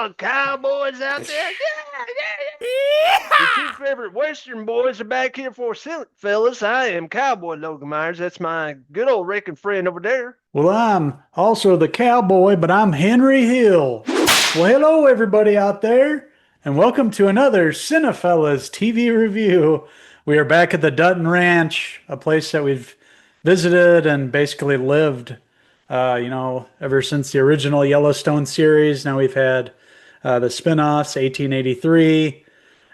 all the cowboys out there. Yeah, yeah, yeah. Your two favorite Western boys are back here for Cinephellas. I am Cowboy Logan Myers. That's my good old wrecking friend over there. Well, I'm also the cowboy, but I'm Henry Hill. Well, hello, everybody out there, and welcome to another Cinefellas TV review. We are back at the Dutton Ranch, a place that we've visited and basically lived, ever since the original Yellowstone series. Now we've had the spinoffs, 1883,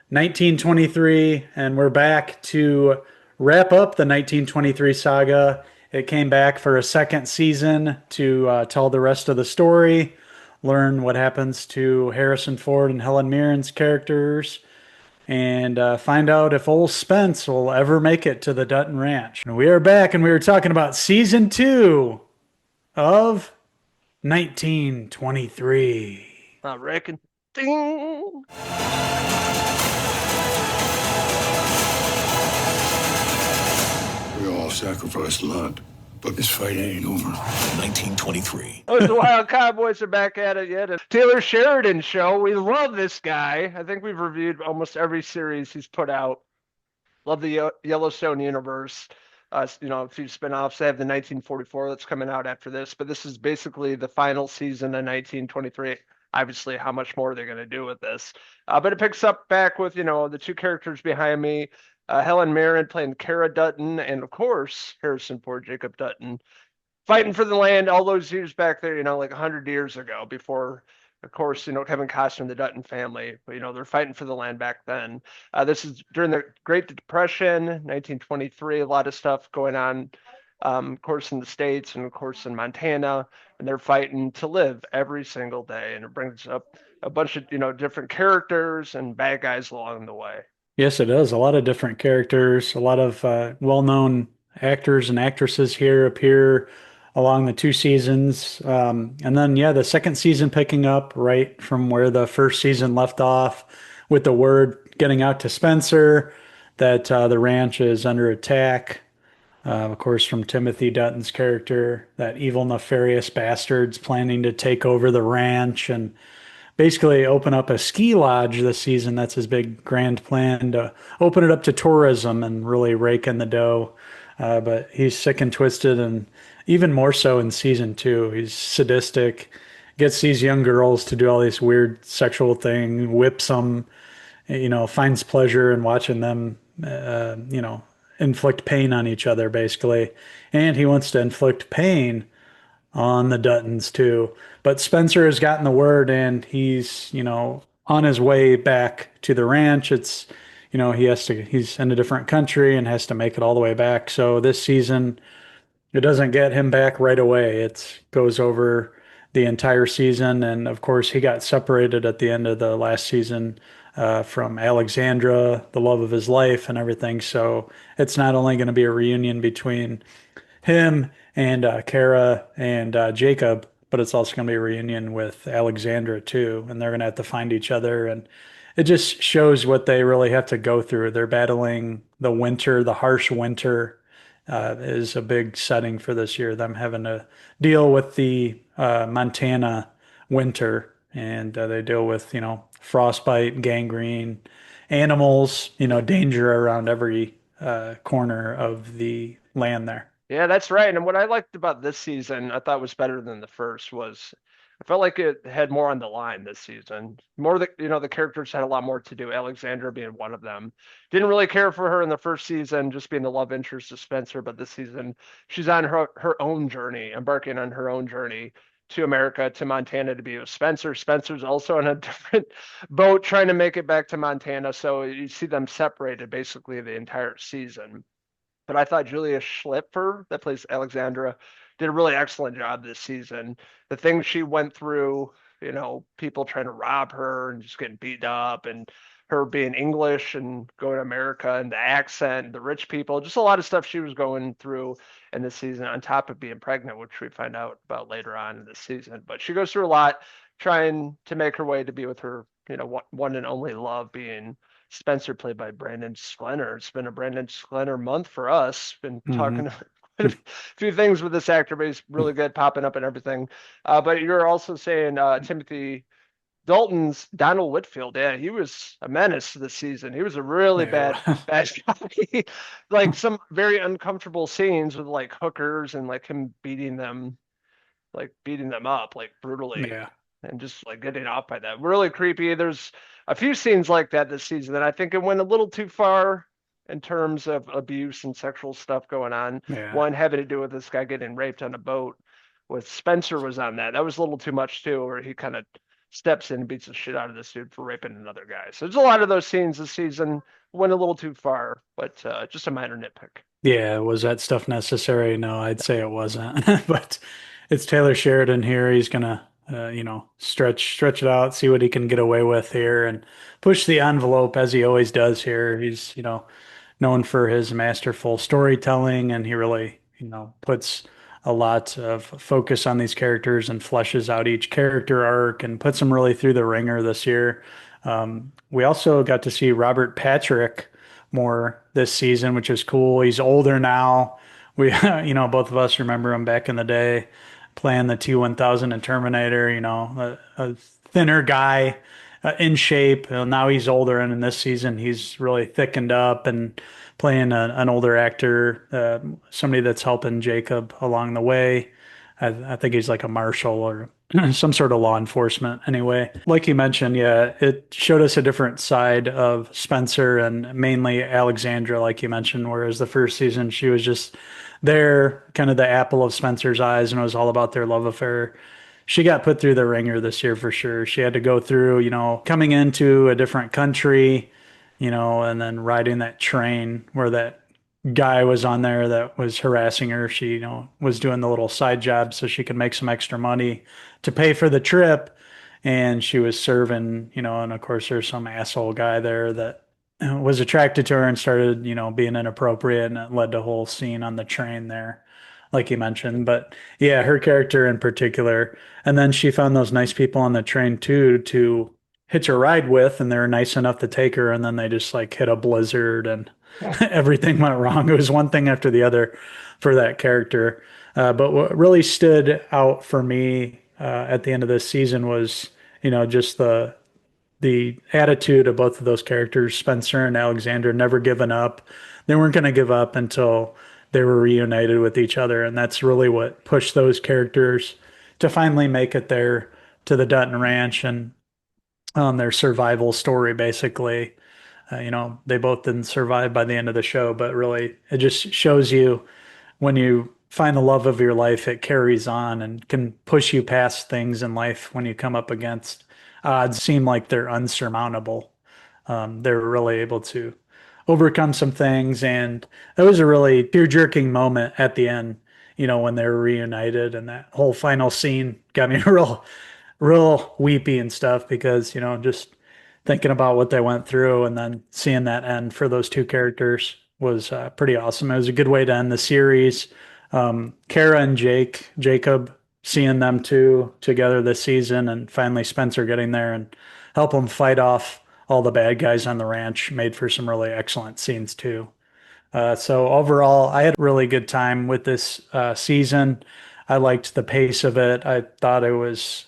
1923, and we're back to wrap up the 1923 saga. It came back for a second season to tell the rest of the story, learn what happens to Harrison Ford and Helen Mirren's characters, and find out if old Spence will ever make it to the Dutton Ranch. And we are back, and we were talking about season two of 1923. I reckon. Ding. We all sacrificed a lot, but this fight ain't over. 1923. Oh, the Wild Cowboys are back at it yet. And Taylor Sheridan show. We love this guy. I think we've reviewed almost every series he's put out. Love the Yellowstone universe. A few spinoffs. They have the 1944 that's coming out after this, but this is basically the final season of 1923. Obviously, how much more they're going to do with this. But it picks up back with, the two characters behind me. Helen Mirren playing Cara Dutton, and of course, Harrison Ford, Jacob Dutton, fighting for the land all those years back there, like 100 years ago before, of course, Kevin Costner and the Dutton family, but, they're fighting for the land back then. This is during the Great Depression, 1923, a lot of stuff going on, of course, in the States and, of course, in Montana, and they're fighting to live every single day. And it brings up a bunch of, different characters and bad guys along the way. Yes, it does. A lot of different characters, a lot of well-known actors and actresses here appear along the two seasons. And then, yeah, the second season picking up right from where the first season left off with the word getting out to Spencer that the ranch is under attack. Of course, from Timothy Dutton's character, that evil, nefarious bastards planning to take over the ranch and basically open up a ski lodge this season. That's his big grand plan to open it up to tourism and really rake in the dough. But he's sick and twisted, and even more so in season two. He's sadistic, gets these young girls to do all these weird sexual things, whips them, finds pleasure in watching them, inflict pain on each other, basically. And he wants to inflict pain on the Duttons too. But Spencer has gotten the word and he's, on his way back to the ranch. It's, he's in a different country and has to make it all the way back. So this season, it doesn't get him back right away. It goes over the entire season. And of course, he got separated at the end of the last season from Alexandra, the love of his life and everything. So it's not only going to be a reunion between him and Cara and Jacob, but it's also going to be a reunion with Alexandra too, and they're going to have to find each other, and it just shows what they really have to go through. They're battling the winter, the harsh winter is a big setting for this year. Them having to deal with the Montana winter, and they deal with frostbite, gangrene, animals, danger around every corner of the land there. Yeah, that's right. And what I liked about this season, I thought was better than the first, was I felt like it had more on the line this season. More that the characters had a lot more to do. Alexandra being one of them. Didn't really care for her in the first season, just being the love interest of Spencer. But this season, she's on her own journey, embarking on her own journey to America, to Montana, to be with Spencer. Spencer's also on a different boat trying to make it back to Montana. So you see them separated basically the entire season. But I thought Julia Schlipfer, that plays Alexandra, did a really excellent job this season. The things she went through, people trying to rob her and just getting beat up, and her being English and going to America, and the accent, the rich people, just a lot of stuff she was going through in this season, on top of being pregnant, which we find out about later on in this season. But she goes through a lot trying to make her way to be with her, one and only love, being Spencer, played by Brandon Sklenner. It's been a Brandon Sklenner month for us. Been talking quite a few things with this actor, but he's really good, popping up and everything. But you're also saying Timothy Dalton's Donald Whitfield, yeah, he was a menace this season. He was a really bad Yeah. bad guy. Like some very uncomfortable scenes with like hookers and like him beating them up like brutally Yeah. and just like getting off by that. Really creepy. There's a few scenes like that this season that I think it went a little too far in terms of abuse and sexual stuff going on. Yeah. One having to do with this guy getting raped on a boat. With Spencer was on that. That was a little too much too, where he kind of steps in and beats the shit out of this dude for raping another guy. So there's a lot of those scenes this season went a little too far, but just a minor nitpick. Yeah, was that stuff necessary? No, I'd say it wasn't. But it's Taylor Sheridan here. He's gonna, stretch it out, see what he can get away with here, and push the envelope as he always does here. He's, known for his masterful storytelling, and he really, puts a lot of focus on these characters and fleshes out each character arc and puts them really through the ringer this year. We also got to see Robert Patrick more this season, which is cool. He's older now. We, both of us remember him back in the day playing the T-1000 and Terminator, a thinner guy in shape. Now he's older, and in this season, he's really thickened up and playing an older actor, somebody that's helping Jacob along the way. I think he's like a marshal or some sort of law enforcement anyway. Like you mentioned, yeah, it showed us a different side of Spencer and mainly Alexandra, like you mentioned, whereas the first season she was just there, kind of the apple of Spencer's eyes, and it was all about their love affair. She got put through the ringer this year for sure. She had to go through, coming into a different country, and then riding that train where that guy was on there that was harassing her. She, was doing the little side job so she could make some extra money to pay for the trip. And she was serving, and of course there's some asshole guy there that was attracted to her and started, being inappropriate, and it led to a whole scene on the train there, like you mentioned. But yeah, her character in particular. And then she found those nice people on the train too to hitch a ride with, and they were nice enough to take her, and then they just like hit a blizzard and everything went wrong. It was one thing after the other for that character. But what really stood out for me at the end of this season was, just the attitude of both of those characters, Spencer and Alexander, never giving up. They weren't going to give up until they were reunited with each other, and that's really what pushed those characters to finally make it there to the Dutton Ranch and their survival story, basically. They both didn't survive by the end of the show, but really it just shows you when you find the love of your life, it carries on and can push you past things in life when you come up against odds seem like they're unsurmountable. They're really able to overcome some things. And it was a really tear jerking moment at the end, when they were reunited, and that whole final scene got me real weepy and stuff because, just thinking about what they went through and then seeing that end for those two characters was pretty awesome. It was a good way to end the series. Cara and Jacob, seeing them two together this season, and finally Spencer getting there and help them fight off all the bad guys on the ranch made for some really excellent scenes too. So overall, I had a really good time with this season. I liked the pace of it. I thought it was,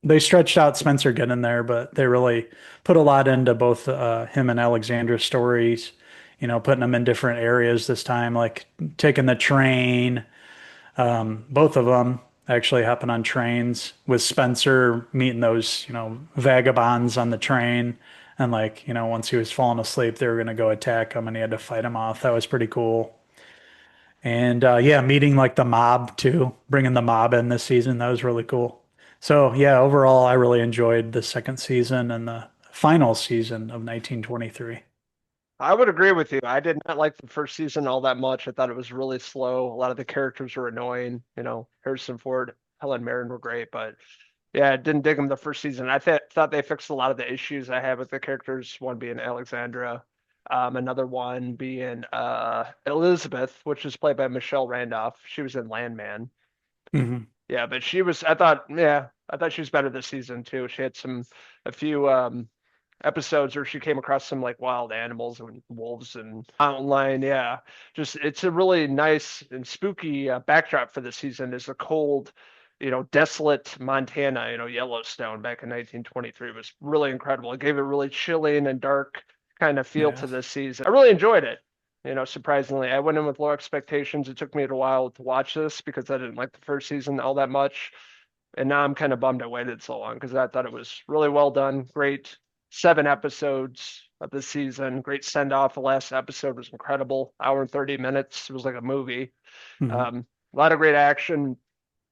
they stretched out Spencer getting there, but they really put a lot into both him and Alexandra's stories, putting them in different areas this time, like taking the train, both of them actually hopping on trains with Spencer, meeting those, vagabonds on the train. And like, once he was falling asleep, they were going to go attack him and he had to fight him off. That was pretty cool. And yeah, meeting like the mob too, bringing the mob in this season. That was really cool. So yeah, overall, I really enjoyed the second season and the final season of 1923. I would agree with you. I did not like the first season all that much. I thought it was really slow. A lot of the characters were annoying. Harrison Ford, Helen Mirren were great, but yeah, I didn't dig them the first season. I thought they fixed a lot of the issues I had with the characters. One being Alexandra, another one being Elizabeth, which was played by Michelle Randolph. She was in Landman. Hmm. Yeah, but she was. I thought she was better this season too. She had a few episodes where she came across some like wild animals and wolves and mountain lion. Yeah, just it's a really nice and spooky backdrop for the season. Is the cold desolate Montana, Yellowstone back in 1923 was really incredible. It gave a really chilling and dark kind of feel Yeah. to this season. I really enjoyed it. Surprisingly, I went in with low expectations. It took me a while to watch this because I didn't like the first season all that much. And now I'm kind of bummed I waited so long because I thought it was really well done. Great 7 episodes of the season. Great send off. The last episode was incredible. Hour and 30 minutes. It was like a movie. Mhm. A lot of great action,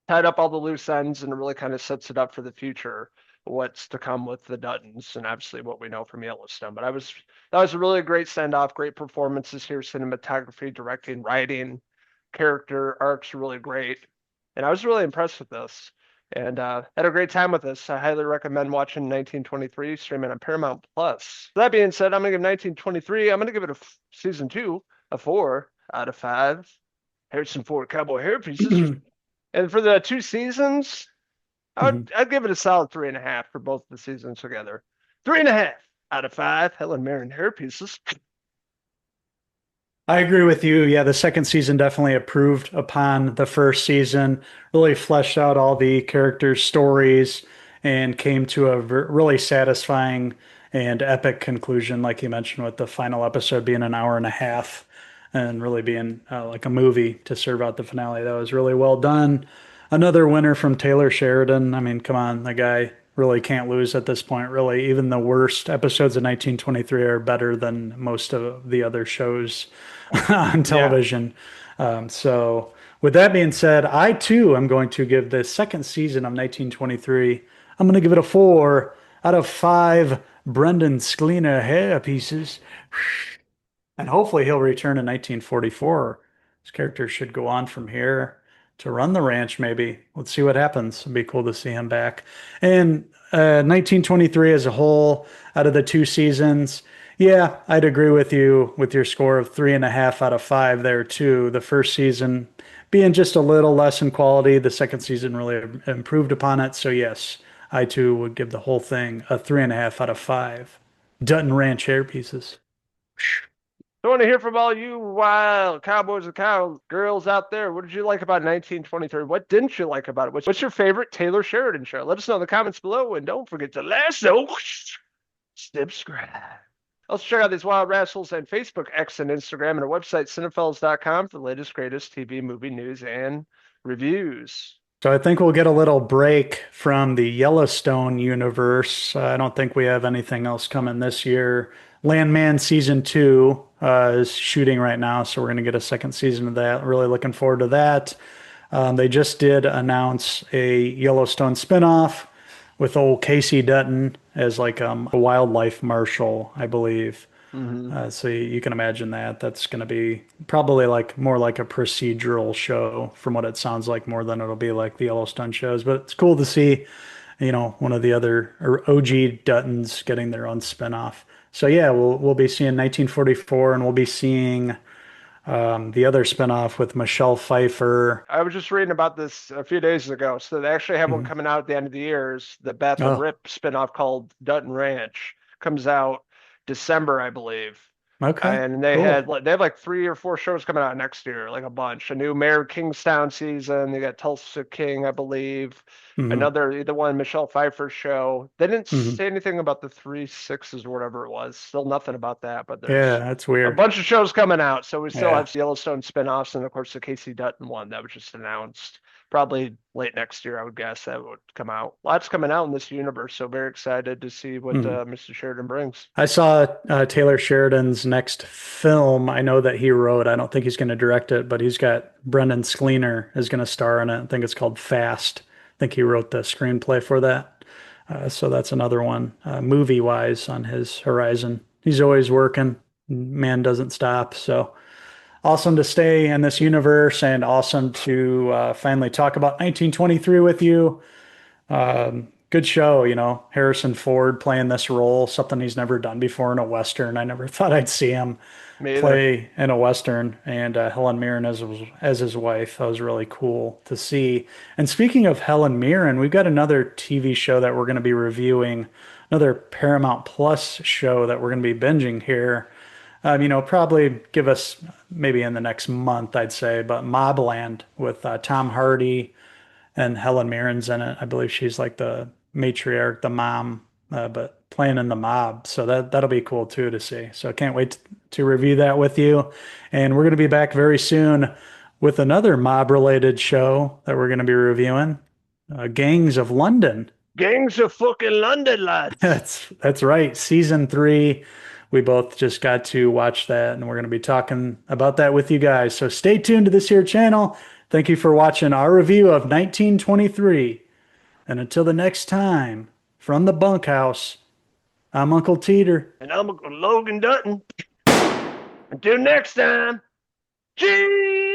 tied up all the loose ends, and it really kind of sets it up for the future, what's to come with the Duttons, and obviously what we know from Yellowstone. But that was a really great send off, great performances here, cinematography, directing, writing, character arcs really great, and I was really impressed with this. And had a great time with this. I highly recommend watching 1923 streaming on Paramount Plus. That being said, I'm gonna give 1923. I'm gonna give it season two a 4 out of 5. Harrison Ford cowboy hair pieces. And for the 2 seasons, Mhm. I'd give it a solid 3.5 for both the seasons together. 3.5 out of 5. Helen Mirren hair pieces. I agree with you. Yeah, the second season definitely improved upon the first season, really fleshed out all the characters' stories, and came to a really satisfying and epic conclusion, like you mentioned, with the final episode being an hour and a half and really being like a movie to serve out the finale. That was really well done. Another winner from Taylor Sheridan. I mean, come on, the guy really can't lose at this point, really. Even the worst episodes of 1923 are better than most of the other shows on Yeah. television. So, with that being said, I too am going to give the second season of 1923, I'm going to give it a 4 out of 5 Brendan Skleena hair pieces. And hopefully he'll return in 1944. His character should go on from here to run the ranch, maybe. Let's see what happens. It'd be cool to see him back. And 1923 as a whole, out of the 2 seasons, yeah, I'd agree with you with your score of 3.5 out of 5 there, too. The first season being just a little less in quality, the second season really improved upon it. So, yes, I too would give the whole thing a 3.5 out of 5. Dutton Ranch hair pieces. I want to hear from all you wild cowboys and cowgirls out there. What did you like about 1923? What didn't you like about it? What's your favorite Taylor Sheridan show? Let us know in the comments below, and don't forget to lasso, subscribe. Also, check out these wild rascals on Facebook, X, and Instagram, and our website, Cinephellas.com, for the latest, greatest TV, movie news, and reviews. So I think we'll get a little break from the Yellowstone universe. I don't think we have anything else coming this year. Landman season 2 is shooting right now, so we're going to get a second season of that. Really looking forward to that. They just did announce a Yellowstone spinoff with old Casey Dutton as like a wildlife marshal, I believe. Mm-hmm. So you can imagine that. That's going to be probably like more like a procedural show from what it sounds like more than it'll be like the Yellowstone shows. But it's cool to see, one of the other or OG Duttons getting their own spinoff. So yeah, we'll be seeing 1944 and we'll be seeing the other spinoff with Michelle Pfeiffer. I was just reading about this a few days ago. So they actually have one Mhm. coming out at the end of the year. Is the Beth and Oh, Rip spinoff called Dutton Ranch. Comes out December, I believe. okay, And cool. they have like 3 or 4 shows coming out next year, like a bunch. A new Mayor of Kingstown season. They got Tulsa King, I believe. Hmm. Another the one Michelle Pfeiffer show. They didn't Hmm. say anything about the 3 6s or whatever it was. Still nothing about that. But Yeah, there's that's a weird. bunch of shows coming out. So we still Yeah. have Yellowstone spinoffs and of course the Casey Dutton one that was just announced. Probably late next year, I would guess that would come out. Lots coming out in this universe. So very excited to see what Mhm. Mr. Sheridan brings. I saw Taylor Sheridan's next film. I know that he wrote. I don't think he's going to direct it, but he's got Brendan Skleena is going to star in it. I think it's called Fast. I think he wrote the screenplay for that. So that's another one, movie wise, on his horizon. He's always working. Man doesn't stop. So awesome to stay in this universe and awesome to finally talk about 1923 with you. Good show, Harrison Ford playing this role, something he's never done before in a Western. I never thought I'd see him Me either. play in a Western, and Helen Mirren as his wife. That was really cool to see. And speaking of Helen Mirren, we've got another TV show that we're going to be reviewing, another Paramount Plus show that we're going to be binging here. Probably give us maybe in the next month, I'd say, but Mobland with Tom Hardy and Helen Mirren's in it. I believe she's like the matriarch, the mom, but playing in the mob. So that'll be cool too to see. So I can't wait to review that with you. And we're going to be back very soon with another mob related show that we're going to be reviewing, Gangs of London. Gangs of fucking London, lads. That's right. Season 3. We both just got to watch that, and we're going to be talking about that with you guys. So stay tuned to this here channel. Thank you for watching our review of 1923. And until the next time, from the bunkhouse, I'm Uncle Teeter. And I'm Uncle Logan Dutton. Until next time, cheese!